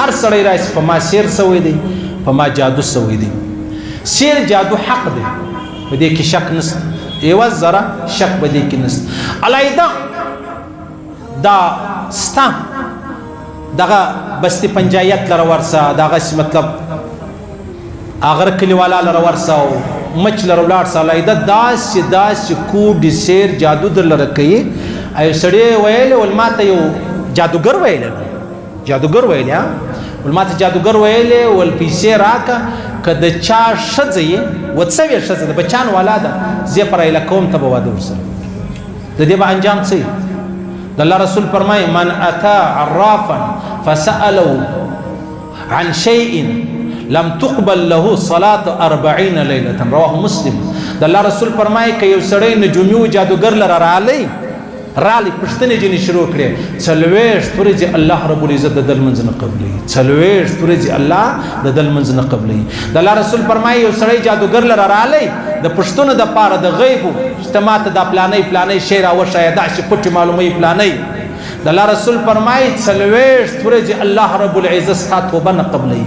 هر سړی راشي په ما سیر سوی دی په ما جادو سوی دی سیر جادو حق دی په دې کې شک نشته یوه ذره شک په دې کې نشته علیحده دا ستا دغه بستی پنجایت لره ورسه دغسې مطلب اغر کلیوالا لره ورسه او مچ لره ولاړ سه علیحده داسې کوډې سیر جادو در لره کوي یو سړی ویلی ول ما ته یو جادوګر ویلی جادوګر ویلی ول ما ته جادوګر ویلی ول پیسې راکه که د چا ښځه یې وڅوې ښځه د بچیانو والا ده زه یې پر ایله کوم ته به واده ورسره د دې به انجام څه وي د الله رسول فرمایي من اتا عرافا فسأله عن شيء لم تقبل له صلاة 40 ليلة رواه مسلم د الله رسول فرمایي که یو سړی نجومي و جادوګر لره رالی پوښتنې ځینې شروع کړې 40 ورځې الله رب العزت د ده لمونځ نه قبلوي 40 ورځې الله د ده لمونځ نه قبلوي د الله رسول فرمایي یو سړی جادوګر لره رالی د پوښتنو دپاره د غیبو چې ته ما ته دا پلانی شی راوښایه داسې پټې معلوموي پلانی د الله رسول فرمایي 40 ورځې الله رب العزت ستا توبه نه قبلوي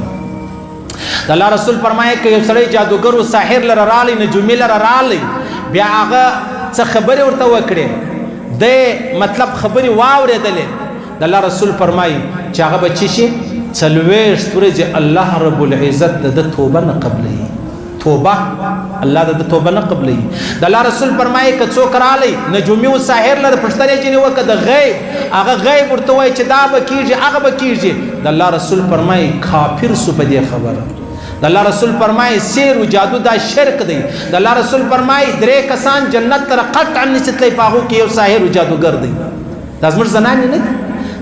د الله رسول فرمایي که یو سړی جادوګر و ساحر لره رالی نجومي لره رالی بیا هغه څه خبرې ورته وکړې د مطلب خبرې واورېدلې د الله رسول فرمایي چې هغه به څه شي 40 ورځې الله رب العزت د ده توبه نه قبلوي توبه الله د ده توبه نه قبلوي د الله رسول فرمایي که څوک رالی نجومي و ساحر لره پوښتنې ځینې وکړه د غیب هغه غیب ورته وایي چې دا به کېږي هغه به کېږي د الله رسول فرمایي کافر سو په دې خبره د الله رسول فرمایي سیر و جادو دا شرک دی د الله رسول فرمایي 3 کسان جنت ته قطعا نشي تللی په هغو کې یو ساحر و جادوګر دی دا زموږ زنانې نه دي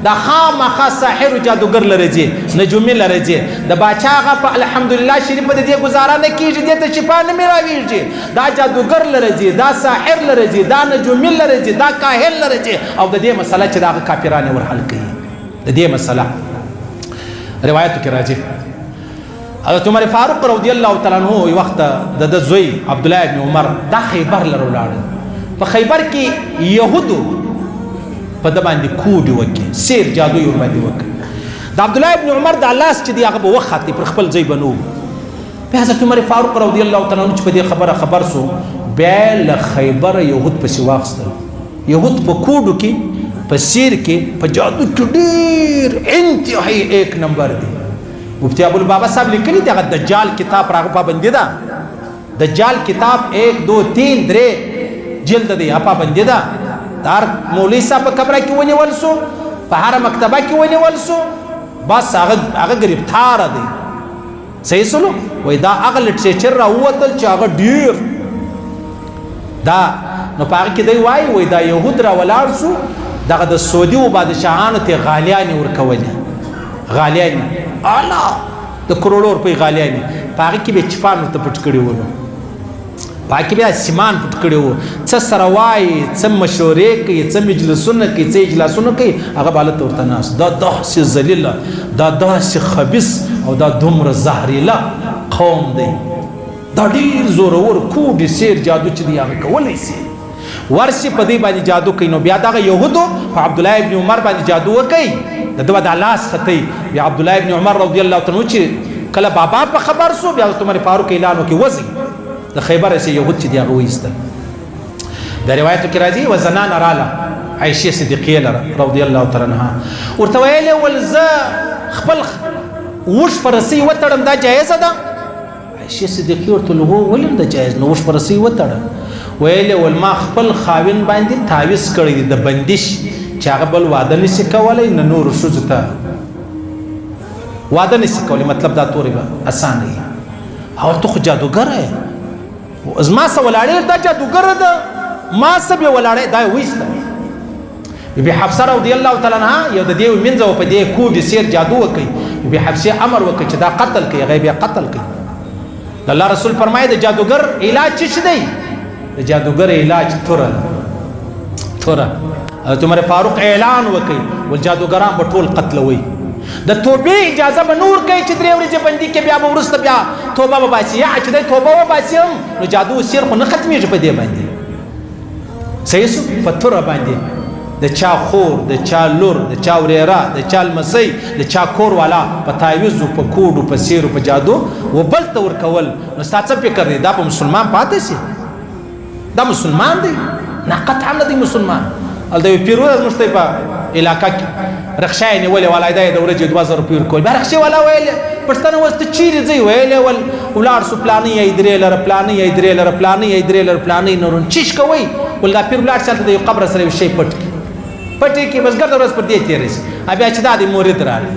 دا خامخا ساحر و جادوګر لره ځي نجومي لره ځي د باچا هغه په الحمدلله شریف په د دې ګزاره نه کېږي دې ته شفا نه میراویږي دا جادوګر لره ځي دا ساحر لره ځي دا نجومي لره ځي دا کاهن لره ځي او د دې مسله چې د هغه کافران یې ورحل کوي د دې مسله روایتو کې راځي حضرت عمر فاروق رضی الله تعالی عنہ یو وخت د زوی عبدالله ابن عمر دا خیبر لره ولاړ په خیبر کې یهودو په د باندې کوډ وکړي سیر جادو یې ورباندې وکړي د عبدالله ابن عمر د لاس چې دی هغه به وخاتې پر خپل ځای بنو بیا حضرت عمر فاروق رضی الله تعالی عنہ چې په دې خبره خبر سو بیا له خیبر یهود پسې واخیستل یهود په کوډو کې په سیر کې په جادو کې ډېر انتهایی 1 نمبر دی مفتی ابوالبابا صاحب لیکلی دی هغه دجال کتاب پر هغه پابندي ده دجال کتاب 1 2 3 3 جلد دی هغه پابندي ده هر مولوي صاحب په کمره کې ونیول سو په هر مکتبه کې ونیول سو بس هغه گرفتار دی صحیح سلو وای دا هغه لټریچر راووتل چې هغه ډیر دا نو په هغه کې دی وای دا یهود را ولاړ سو دغه د سعودي و بادشاهانو ته غالیانې ورکولې غالیانې اعلی د کروڑو روپۍ غالیانې په هغې کې به چپان ورته پټ کړي وو په هغې کې بیا سیمان پټ کړي وو څه سره وایي څه مشورې کوي څه مجلسونه کوي څه اجلاسونه کوي هغه به هلته ورته ناست دا داسې ذلیله دا داسې خبیث او دا دومره زهریله قوم دی دا ډېر زورور کوډې سیر جادو چې دی هغه کولی سي ورسي په دې باندې جادو کوي نو بیا دغه یهودو په عبدالله ابن عمر باندې جادو وکوي د ده به دا لاس خطی بیا عبدالله ابن عمر رضی الله تعالی عنه چې کله بابا په خبر سو بیا حضرت عمر فاروق اعلان وکړي وځي د خیبر چې یهود چې دی هغه وایستل د روایتو کې راځي و زنانه راله عایشې صدیقې لره رضی الله تعالی عنها ورته ویلې ول زه خپل وش په رسۍ وتړم دا جایزه ده عایشې صدیقې ورته ویل هو ولې ده جایز نو وش په رسۍ وتړه ویلې ول ما خپل خاوند باندې تعویض کړی دی د بندش چې هغه بل واده نشي کولی نه نورو ښځو ته واده نشي کولی مطلب دا تورې به اسانه وي او ته خو جادوګره یې زما څه ولاړې دا جادوګره ده ما څه بې ولاړې دا یې وایسته بی حفصه رضی الله تعالی عنها یو د دې ومنځه په دې کوډ سیر جادو وکړي بی حفصه امر وکړي چې دا قتل کوي هغه بیا قتل کوي د الله رسول فرمایي د جادوګر علاج څه دی د جادوګر علاج توره حضرت عمر فاروق اعلان وکړي ول جادوګران به ټول قتلوي د توبې اجازه به نور کوي چې 3 ورځې بندي کې بیا به وروسته بیا توبه وباسي یا چې دی توبه وباسي نو جادو سیر خو نه ختمېږي په دې باندې صحیح سو په توره باندې د د چا خور د چا لور د چا وريره د چا لمسی د چا کور والا په تعویذو په کوډو په سیرو په جادو و بل ته ورکول نو ستا څه فکر دی دا به مسلمان پاتې سي دا مسلمان دی نه قطعا نه دی مسلمان هلته یو پیر زموږ ته په علاقه کې رخصه یې نیولې والا دا یې د ورځې 2000 روپۍ ورکول بیا رخصې والا ویلې پښتانه اوس ته چیرې ځئ ویلې ول ولاړ سو پلانې یې درې لره پلانې یې درې لره پلانې یې درې لره پلانې نورون چیش کوئ ول دا پیر ولاړ چې هلته د یو قبر سره یو شی پټ پټې کې بس ګرده ورځ پر دې تېرې سي بیا چې دا د مرید راغلی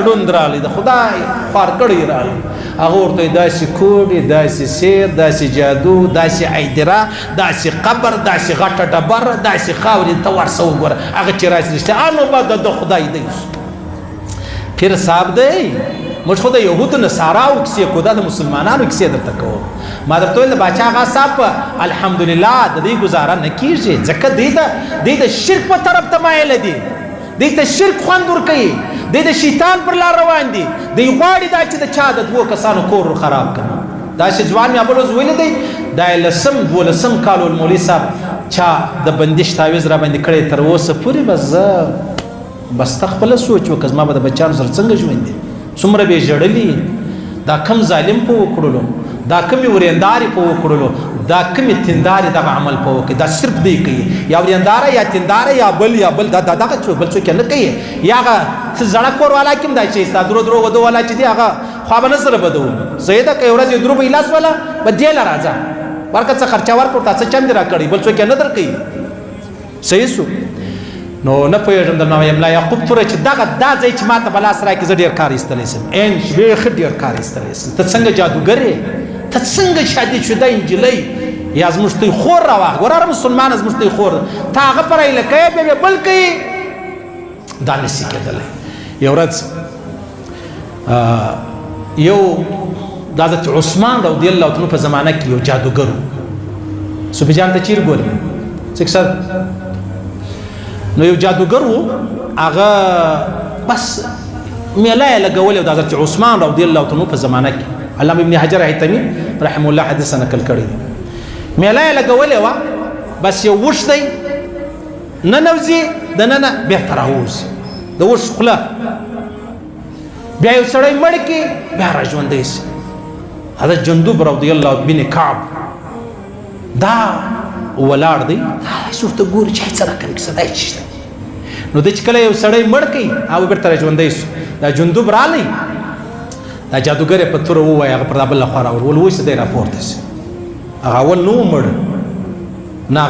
ړوند راغلی د خدای خوار کړی راغلی هغه ورته داسې کوډې داسې سیر داسې جادو داسې عیدره داسې قبر داسې غټه ډبره داسې خاورې ته ورسه وګوره هغه چې راشي رښتیا نو به د خدای دی پیر صاحب دی موږ خو د یهودو نصاراو کیسې کو دا د مسلمانانو کیسې درته کوم ما درته ویل د باچا هغه صاحب الحمدلله د دې ګزاره نه کیږي ځکه دوی د شرک په طرف ته مایل دي دوی ته شرک خوند ورکوي دوی د شیطان پر لار روان دي دوی غواړي دا چې د چا د 2 کسانو کور خراب کړي دا چې ځوان مې بل ورځ ویلی دی دا یې 10 کالو مولوي صاحب چا د بندش تعویض را باندې کړی تر اوسه پورې بس زه بس ته خپله سوچ وکړه زما به د بچیانو سره څنګه ژوند دی څومره به ژړلي دا کم ظالم په وکړلو دا کمې ورېندارې په وکړلو دا کمې تندارې دغه عمل په وکړي دا صرف دی کوي یا ورېنداره یا تنداره یا بل دا دغه بل څوک نه کوي یا هغه زړه کور والا کې هم دا چې ستا درو ودو والا چې دی هغه خوا به نه سره بدو صحیح ده که یو ورځ یو درو به علاج والا به دې له راځه ورکه څه خرچه ورکړو تا څه چند را کړي بل څوک نه در کوي صحیح سو نو نه پوهېږم د نوی ملا یعقوب توره چې دا ځای چې ما ته به لاس راکړي زه ډېر کار ایستلی شم بیخي ډېر کار ایستلی شم ته څنګه جادوګر یې ته څنګه شادي شده نجلۍ یا زموږ ته خور راواخ ګوره مسلمانه زموږ ته خور ته هغه پر ایله کوې بیا بل کوي دا نشي کېدلی یو ورځ یو د حضرت عثمان رضی الله عنه په زمانه کې یو جادوګر و صوفي جان ته چیر ګوري څه نو یو جادوګر و هغه بس میله یې لګولې د حضرت عثمان رضی الله عنه په زمانه کې علامه ابن حجر هیتمی رحمه الله حدیث نقل کړی دی میله یې لګولې وه بس یو وش دی ننوځي دننه بېرته راوځي د وش خوله بیا یو سړی مړ کړي بیا را ژوندی سي حضرت جندوب رضی الله بن کعب دا ولاړ دی ورته ګوري چې څه راکوي کیسه دا یې شته نو د چې کله یو سړی مړ کوي هغه بېرته را ژوندی سو دا جندوب رالی دا جادوګر یې په توره ووایي هغه پر دا بله خوا راوړ ول اوس دی راپورته سي هغه اول نه و مړ نه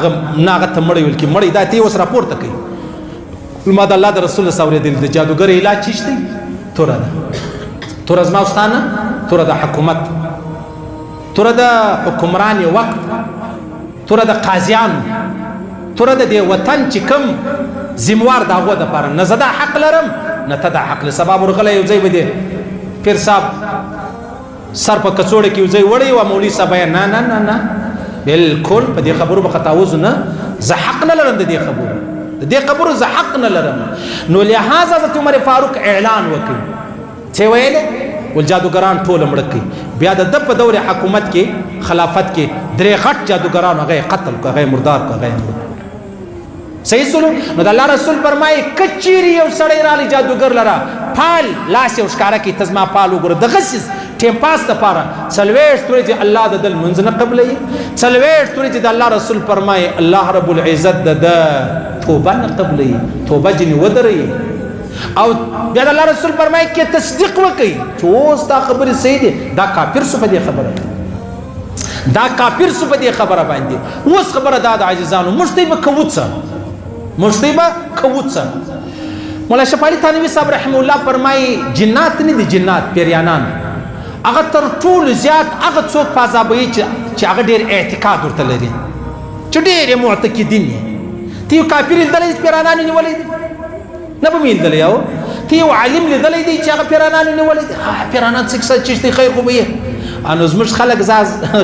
هغه ته مړی ویل کېږي مړی دا ته یې اوس راپورته کوي ما د الله د رسول سره اورېدلي د جادوګر علاج چیش دی توره ده توره زما او ستا نه توره د حکومت توره د حکمران وقت توره د قاضیانو توره د دې وطن چې کوم ذموار د هغو دپاره نه زه دا حق لرم نه ته دا حق لرې سبا ورغلی یو ځای به دی پیر صاحب سر په کڅوړه کې یو ځای وړی وه مولوي صاحب یې نه نه نه نه بلکل په دې خبرو به خطاوزو نه زه حق نه لرم د دې خبرو د دې خبرو زه حق نه لرم نو لهذا حضرت عمر فاروق اعلان وکړي څه ویلې ول جادوګران ټول مړه کوي بیا د ده په دور حکومت کې خلافت کې درې غټ جادوګران هغه قتل کړه هغه مردار کړه هغه مړه صحیح سلو نو د الله رسول فرمایي که چیرې یو سړی رالی جادوګر لره پال لاس یې ښکاره کړي ته زما پال وګوره دغه څیز ټیم پاس دپاره 40 ورځې الله د ده لمونځ نه قبلوي 40 ورځې د الله رسول فرمایي الله رب العزت د ده توبه نه قبلوي توبه ځینې ودروي او بیا د الله رسول فرمایي کې تصدیق وکړي چې اوس دا خبرې صحیح دي دا کافر سو په دې خبره دا کافر سو په دې خبره باندې اوس خبره دا د عاجزانو موږ ته به کوو څه موږ ته به کوو څه مولا شفاعي تھانوي صاحب رحمه الله فرمایي جنات نه دي جنات پیریانان هغه تر ټولو زیات هغه څوک په عذابوي چې هغه ډېر اعتقاد ورته لري چې ډېر یې معتقدین دي ته یو کافر لیدلی پیرانانو نیولی دي نه به مې لیدلی او ته یو عالم لیدلی دی چې هغه پیرانانو نیولی دي پیرانان څه کیسه چشتي خیر خو به یې نو زموږ خلک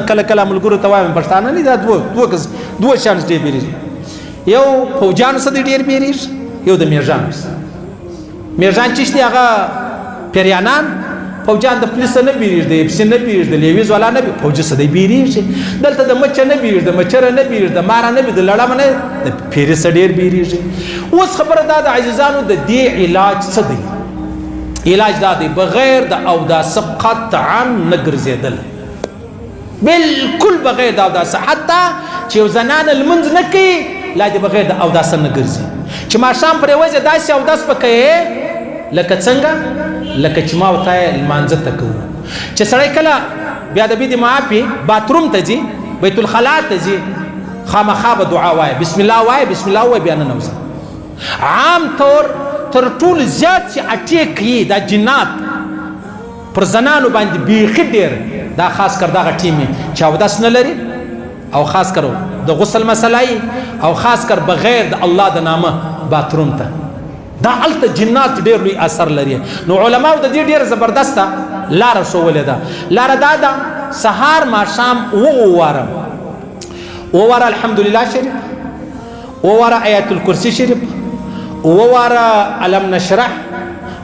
کله کله ملګرو ته وایم پښتانه نه دا دوه شیانو ډېر بیریږي یو فوجانو څخه دې ډېر بیریږي یو د میرژانو څخه میرژان چشتي هغه پیریانان فوجان د پولیس نه بیریږي د پسې نه بیریږي د لیویز والا نه فوجي څه دی بیریږي دلته د مچ نه بیریږي د مچره نه بیریږي د ماره نه د لړم نه د پیری څه ډیر بیریږي اوس خبره دا د عزیزانو د دې علاج څه دی علاج دا دی بغیر د اوداس قطعا نه ګرځېدل بالکل بغیر د اوداس حتی چې یو زنانه لمونځ نه کوي لا دې بغیر د اوداس نه ګرځي چې ماښام پرې وځي داسې اوداس به کوي لکه څنګه لکه چې ما ورته لمانځه ته کوو چې سړی کله بیا د بید معافي باتروم ته ځي بیت الخلا ته ځي خامخا به دعا وایه بسم الله وایه بسم الله وایه بیا ننوځي عام طور تر ټولو زیات چې اټیک یي دا جنات پر زنانو باندې بیخي ډېر دا خاص کر دغه ټیم چې اوداس نه لري او خاص کر د غسل مسله او خاص کر بغیر د الله د نامه باتروم ته دا الته جنات ډېر لوی اثر لري نو علماو د دې ډېر زبردسته لاره ښوولې ده لاره دا ده سهار ماښام وواره الحمدلله شریف وواره آیات الکرسی شریف وواره علم نشرح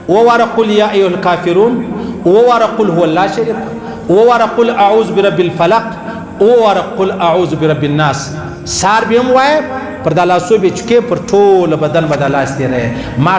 وواره قل یا ایها الکافرون وواره قل هو الله شریف وواره قل اعوذ برب الفلق وواره قل اعوذ برب الناس سار به هم وایه پر د لاسو به چکې پر ټول بدن به د لاس تېری